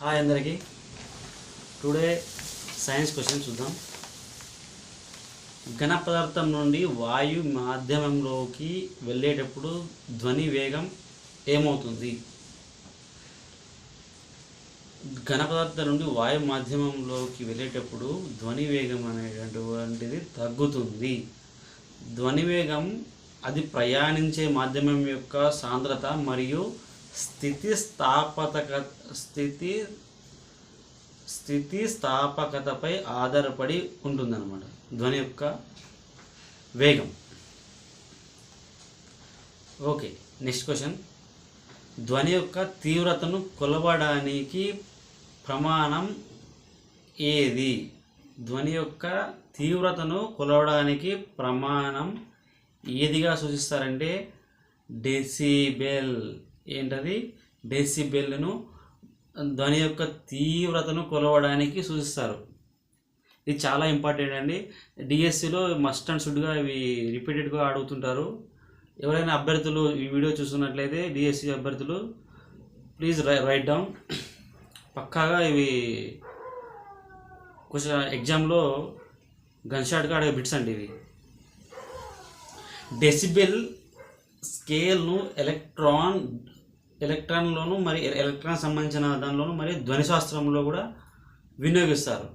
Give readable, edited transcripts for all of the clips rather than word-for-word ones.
Hi అందరికీ. Today science question చూద్దాం. ఘన పదార్థం నుండి వాయు మాధ్యమంలోకి వెళ్ళేటప్పుడు ధ్వని వేగం ఏమవుతుంది? ఘన పదార్థం నుండి వాయు మాధ్యమంలోకి వెళ్ళేటప్పుడు ధ్వని వేగం అనేటటువంటిది తగ్గుతుంది. ధ్వని వేగం అది ప్రయాణించే మాధ్యమం యొక్క సాంద్రత మరియు స్థితిస్థాపకతపై ఆధారపడి ఉంటుందన్నమాట ధ్వని యొక్క వేగం. Okay, next question. ధ్వని యొక్క తీవ్రతను కొలవడానికి ప్రమాణం ఏది? ధ్వని యొక్క తీవ్రతను కొలవడానికి ప్రమాణం ఏదిగా సూచిస్తారంటే డెసిబెల్. ఏంటది? డెసిబెల్ను ధ్వని యొక్క తీవ్రతను కొలవడానికి సూచిస్తారు. ఇది చాలా ఇంపార్టెంట్ అండి. డిఎస్సిలో మస్ట్ అండ్ షుడ్గా ఇవి రిపీటెడ్గా అడుగుతుంటారు. ఎవరైనా అభ్యర్థులు ఈ వీడియో చూస్తున్నట్లయితే డిఎస్సి అభ్యర్థులు ప్లీజ్ రైట్ డౌన్. పక్కాగా ఇవి కొంచెం ఎగ్జామ్లో గన్ షాట్గా అడిగే బిట్స్ అండి ఇవి. డెసిబెల్ స్కేల్ను ఎలక్ట్రాన్లోను మరి ఎలక్ట్రాన్ సంబంధించిన దానిలోను మరి ధ్వనిశాస్త్రంలో కూడా వినియోగిస్తారు.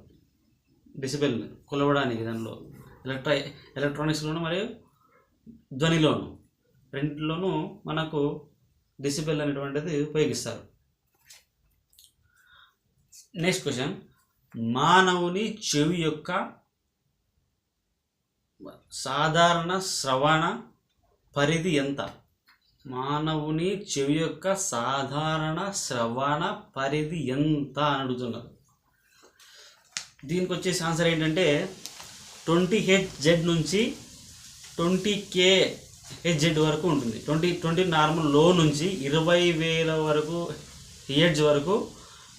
డెసిబెల్ కొలవడానికి దానిలో ఎలక్ట్రానిక్స్లోను మరియు ధ్వనిలోను రెండింటిలోనూ మనకు డెసిబెల్ అనేటువంటిది ఉపయోగిస్తారు. Next question. మానవుని చెవి యొక్క సాధారణ శ్రవణ పరిధి ఎంత? మానవుని చెవి యొక్క సాధారణ శ్రవణ పరిధి ఎంత అని అడుగుతున్నారు. దీనికి వచ్చేసి ఆన్సర్ ఏంటంటే 20 Hz నుంచి 20 kHz వరకు ఉంటుంది. 20 నార్మల్ లో నుంచి 20,000 వరకు Hz వరకు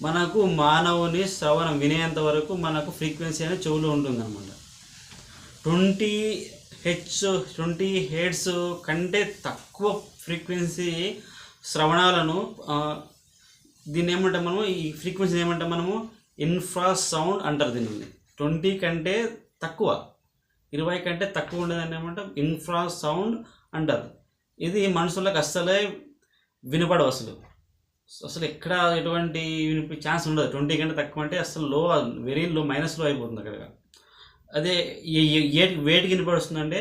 మనకు మానవుని శ్రవణం వినేంత వరకు మనకు ఫ్రీక్వెన్సీ అనేది చెవులో ఉంటుంది అన్నమాట. 20 Hz కంటే తక్కువ ఫ్రీక్వెన్సీ శ్రవణాలను దీన్ని ఏమంటాం మనము? ఈ ఫ్రీక్వెన్సీ ఏమంటాం మనము? ఇన్ఫ్రాసౌండ్ అంటారు దీనిని. 20 కంటే తక్కువ, 20 కంటే తక్కువ ఉండేదాన్ని ఏమంటాం? ఇన్ఫ్రాసౌండ్ అంటారు. ఇది మనుషులకు అస్సలే వినపడవు. అసలు ఎక్కడ ఎటువంటి వినిపి ఛాన్స్ ఉండదు. 20 కంటే తక్కువ అంటే అసలు లో, వెరీ లో, మైనస్లో అయిపోతుంది అక్కడ. అదే వేటికి వినపడుస్తుందంటే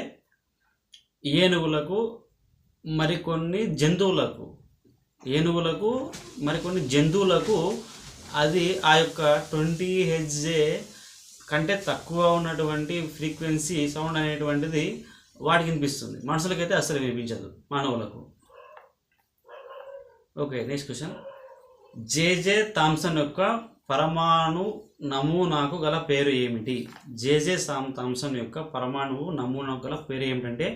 ఏనుగులకు మరికొన్ని జంతువులకు అది ఆ యొక్క 20 Hz కంటే తక్కువ ఉన్నటువంటి ఫ్రీక్వెన్సీ సౌండ్ అనేటువంటిది వాటికి వినిపిస్తుంది. మనుషులకైతే అసలు వినిపించదు, మానవులకు. Okay, next question. J J Thomson యొక్క పరమాణు నమూనాకు గల పేరు ఏమిటి? జేజే థామ్సన్ యొక్క పరమాణువు నమూనాకు గల పేరు ఏమిటంటే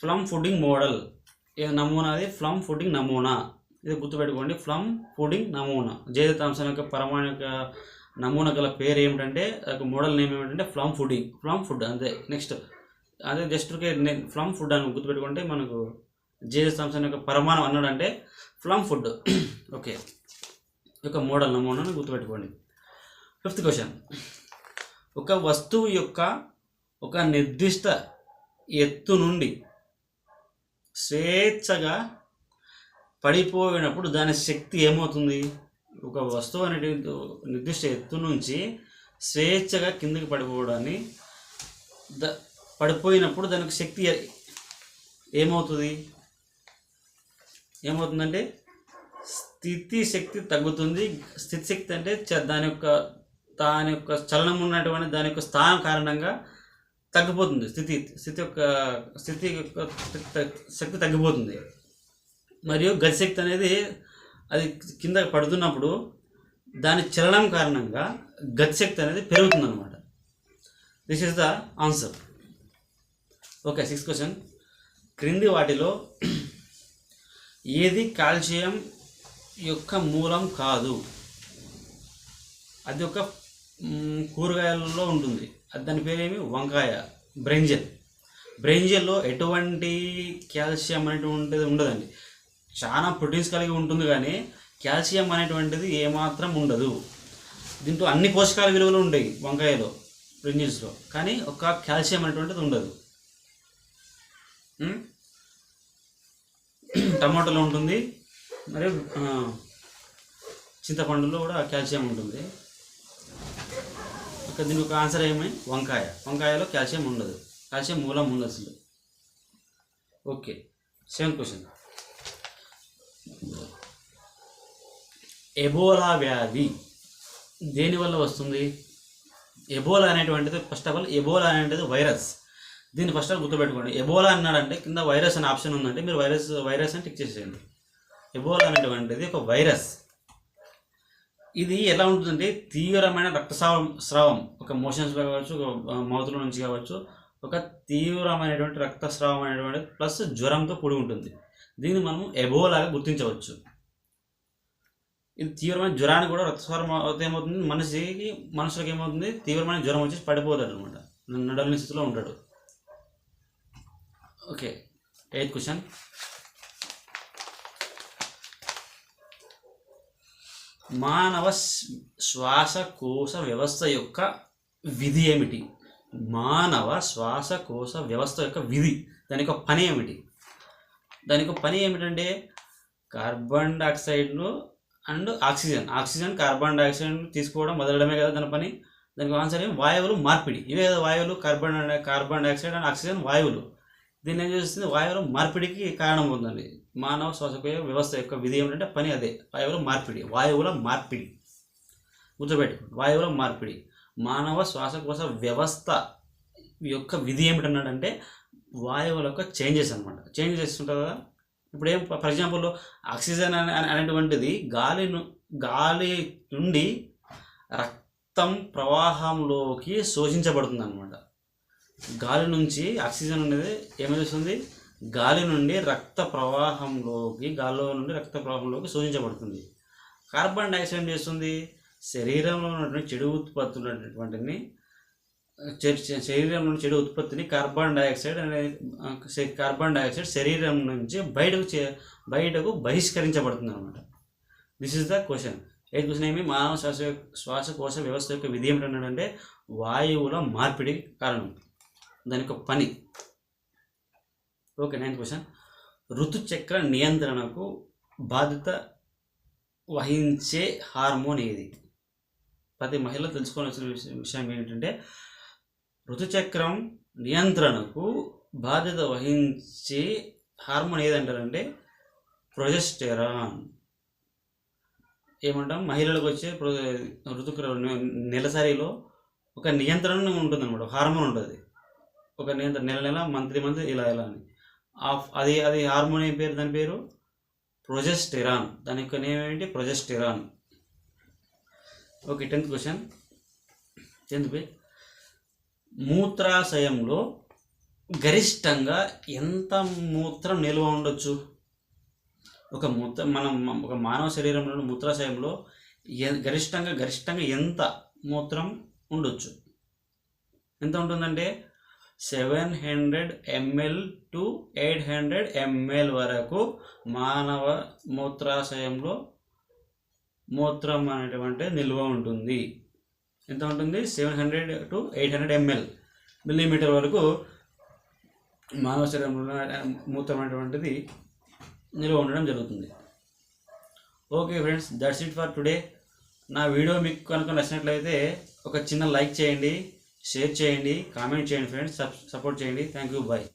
ఫ్లమ్ ఫుడింగ్ మోడల్. నమూనా అది ఫ్లమ్ ఫుడింగ్ నమూనా. ఇది గుర్తుపెట్టుకోండి, ఫ్లమ్ ఫుడింగ్ నమూనా. జేజే థామ్సన్ యొక్క పరమాణు యొక్క నమూనా గల పేరు ఏమిటంటే, మోడల్ నేమ్ ఏమిటంటే ఫ్లమ్ ఫుడ్ అంతే. నెక్స్ట్ అదే జస్ట్ ఫ్లమ్ ఫుడ్ అని గుర్తుపెట్టుకుంటే మనకు జేజే థామ్సన్ యొక్క పరమాణు అన్నాడంటే ఫ్లమ్ ఫుడ్. ఓకే, యొక్క మోడల్ నమూనాను గుర్తుపెట్టుకోండి. 5th question. ఒక వస్తువు యొక్క ఒక నిర్దిష్ట ఎత్తు నుండి స్వేచ్ఛగా పడిపోయినప్పుడు దాని శక్తి ఏమవుతుంది? ఒక వస్తువు అనేటువంటి నిర్దిష్ట ఎత్తు నుంచి స్వేచ్ఛగా కిందకి పడిపోయినప్పుడు దానికి శక్తి ఏమవుతుందంటే స్థితి శక్తి తగ్గుతుంది. స్థితి శక్తి అంటే దాని యొక్క చలనం ఉన్నటువంటి దాని యొక్క స్థానం కారణంగా తగ్గిపోతుంది. స్థితి యొక్క శక్తి తగ్గిపోతుంది. మరియు గతిశక్తి అనేది అది కింద పడుతున్నప్పుడు దాని చలనం కారణంగా గతిశక్తి అనేది పెరుగుతుంది అన్నమాట. This is the answer. Okay, 6th question. క్రింది వాటిలో ఏది కాల్షియం యొక్క మూలం కాదు? అది ఒక కూరగాయలలో ఉంటుంది. దాని పేరేమి? వంకాయ, బ్రింజల్. బ్రింజల్లో ఎటువంటి కాల్షియం అనేటువంటిది ఉండదండి. చాలా ప్రోటీన్స్ కలిగి ఉంటుంది, కానీ కాల్షియం అనేటువంటిది ఏమాత్రం ఉండదు. దీంట్లో అన్ని పోషకాల విలువలు ఉంటాయి వంకాయలో, బ్రింజల్స్లో, కానీ ఒక కాల్షియం అనేటువంటిది ఉండదు. టమాటోలో ఉంటుంది, మరియు చింతపండులో కూడా కాల్షియం ఉంటుంది. దీనికి ఒక ఆన్సర్ ఏమి? వంకాయలో కాల్షియం ఉండదు, కాల్షియం మూలం ఉంది అసలు. Okay, 7th question. ఎబోలా వ్యాధి దేనివల్ల వస్తుంది? ఎబోలా అనేటువంటిది ఫస్ట్ ఆఫ్ ఆల్ ఎబోలా అనేటువంటిది వైరస్. దీన్ని ఫస్ట్ ఆఫ్ గుర్తుపెట్టుకోండి. ఎబోలా అన్నాడంటే కింద వైరస్ అనే ఆప్షన్ ఉందంటే మీరు వైరస్ అని టిక్ చేసేయండి. ఎబోలా అనేటువంటిది ఒక వైరస్. ఇది ఎలా ఉంటుందంటే తీవ్రమైన రక్తస్రావం, ఒక మోషన్స్లో కావచ్చు, ఒక మౌత్లో నుంచి కావచ్చు, ఒక తీవ్రమైనటువంటి రక్తస్రావం అనేటువంటి ప్లస్ జ్వరంతో కూడి ఉంటుంది. దీన్ని మనం ఎబోలాగా గుర్తించవచ్చు. ఇది తీవ్రమైన జ్వరానికి కూడా రక్తస్రావం అయితే ఏమవుతుంది, మనుషులకు ఏమవుతుంది, తీవ్రమైన జ్వరం వచ్చి పడిపోతాడు అనమాట, నడవని స్థితిలో ఉంటాడు. Okay, 8th question. మానవ శ్వాసకోశ వ్యవస్థ యొక్క విధి ఏమిటి? మానవ శ్వాసకోశ వ్యవస్థ యొక్క విధి, దాని యొక్క పని ఏమిటి? దాని యొక్క పని ఏమిటంటే కార్బన్ డైఆక్సైడ్ను అండ్ ఆక్సిజన్ కార్బన్ డైఆక్సైడ్ తీసుకోవడం వదలడమే కదా దాని పని. దానికి ఆన్సర్ ఏమి? వాయువులు మార్పిడి. ఇవే కదా వాయువులు, కార్బన్ డైఆక్సైడ్ అండ్ ఆక్సిజన్ వాయువులు. దీన్ని ఏం చేస్తుంది? వాయువుల మార్పిడికి కారణం అవుతుంది. మానవ శ్వాసకోశ వ్యవస్థ యొక్క విధి ఏమిటంటే పని అదే, వాయువుల మార్పిడి. గుర్తుపెట్టుకోండి, వాయువుల మార్పిడి. మానవ శ్వాసకోశ వ్యవస్థ యొక్క విధి ఏమిటన్నాడంటే వాయువుల యొక్క చేంజెస్ అనమాట. చేంజ్ చేస్తుంటుంది కదా. ఇప్పుడు ఏం, ఫర్ ఎగ్జాంపుల్ ఆక్సిజన్ అనేటువంటిది గాలి నుండి రక్తం ప్రవాహంలోకి శోషించబడుతుంది అనమాట. గాలి నుంచి ఆక్సిజన్ అనేది ఏమవుతుంది? గాలిలో నుండి రక్త ప్రవాహంలోకి శోషించబడుతుంది. కార్బన్ డైఆక్సైడ్ ఏం చేస్తుంది? శరీరంలో ఉన్నటువంటి చెడు ఉత్పత్తిని కార్బన్ డైఆక్సైడ్ శరీరం నుంచి బయటకు బహిష్కరించబడుతుంది అనమాట. This is the question. 8th question ఏమి? మానవ శ్వాసకోశ వ్యవస్థ యొక్క విధి ఏమిటంటే వాయువుల మార్పిడి కారణం, దాని యొక్క పని. Okay, 9th question. ఋతుచక్ర నియంత్రణకు బాధ్యత వహించే హార్మోన్ ఏది? ప్రతి మహిళ తెలుసుకోవాల్సిన విషయం ఏంటంటే ఋతుచక్రం నియంత్రణకు బాధ్యత వహించే హార్మోన్ ఏదంటారంటే ప్రొజెస్టెరాన్. ఏమంటాం? మహిళలకు వచ్చే నెలసరిలో ఒక నియంత్రణ ఉంటుంది అనమాట, హార్మోన్ ఉంటుంది. ఒక నియంత్రణ నెల మంత్లీ ఇలా అని అది హార్మోన్ ఏం పేరు? దాని పేరు ప్రొజెస్టెరాన్. దాని యొక్క నేమ్ ఏంటి? Progesterone. Okay, 10th question. 10th page. మూత్రాశయంలో గరిష్టంగా ఎంత మూత్రం నిల్వ ఉండొచ్చు? ఒక మానవ శరీరంలో మూత్రాశయంలో గరిష్టంగా ఎంత మూత్రం ఉండొచ్చు? ఎంత ఉంటుందంటే 700 ml to 800 ml వరకు మానవ మూత్రాశయంలో మూత్రం అనేటువంటి నిల్వ ఉంటుంది. ఎంత ఉంటుంది? 700 to 800 మిల్లీమీటర్ వరకు మానవ శరీరంలో మూత్రం అనేటువంటిది నిల్వ ఉండడం జరుగుతుంది. Okay friends, that's it for today. నా వీడియో మీకు కనుక నచ్చినట్లయితే ఒక చిన్న లైక్ చేయండి, షేర్ చేయండి, కామెంట్ చేయండి ఫ్రెండ్స్, సపోర్ట్ చేయండి. Thank you, bye.